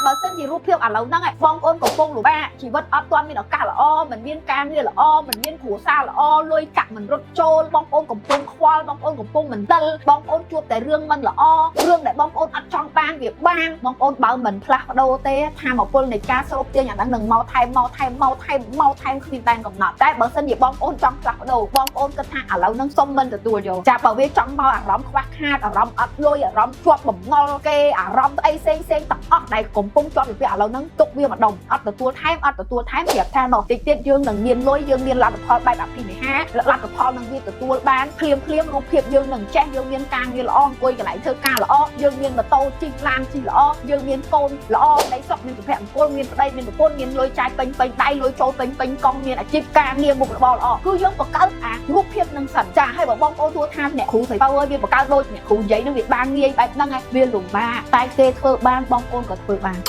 បើសិនជារូបភាពឥឡូវហ្នឹងបងប្អូនកំពុងលំបាកជីវិតអត់ទាន់មានឱកាសល្អមិនមានការងារល្អមិនមានគ្រួសារល្អលុយកាក់មិនរត់ចូលបងប្អូនកំពុងខ្វល់បងប្អូនកំពុងមិនដិលបងប្អូនជួបតែរឿងមិនល្អរឿងដែលបងប្អូនអត់ចង់បានវាបានបងប្អូនបើមិនផ្លាស់ប្ដូរទេថាមកពលនៃការស្រូបទាញអាហ្នឹងនឹងមកថែមគ្មានដែនកំណត់តែបើសិនជាបងប្អូនចង់ផ្លាស់ប្ដូរបងប្អូនគិតថាឥឡូវហ្នឹងសុំមិនទទួលយកចាបើវាចង់មកអារម្មណ៍ខ្វះខាតអារម្មណ៍អត់លុយអារម្មណ៍ជាប់បំណុលគេអារម្មណ៍អីផ្សេងទាំងអស់ដែលកំពុងជាប់ពីឥឡូវហ្នឹងទុកវាម្ដងអត់ទទួលថែមប្រាប់ថានោះតិចទៀតយើងនឹងមានលុយយើងមានលទ្ធផលបែបអភិនិហាលទ្ធផលនឹងវាទទួលបានភ្លាមរូបភាពយើងនឹងចេះយើងមានការងារល្អអង្គុយកន្លែងធ្វើការល្អយើងមានម៉ូតូជិះឡានជិះល្អយើងមានកូនល្អដីសុខមានសុភមង្គលមានប្តីមានប្រពន្ធមានលុយចាយពេញដៃលុយចូលពេញកង់មានអាជីពការងារមុខរបរល្អគឺយើងបង្កើតអារូបភាពនឹងសិនចាហើយបើបងប្អូនទួថាអ្នកគ្រូស្រីបើវាបង្កើតដូចអ្នកគ្រូនិយាយនឹងវាបានងាយបែបហ្នឹងហើយវាលំបាកតែគេធ្វើបានបងប្អូនក៏ធ្វើបាន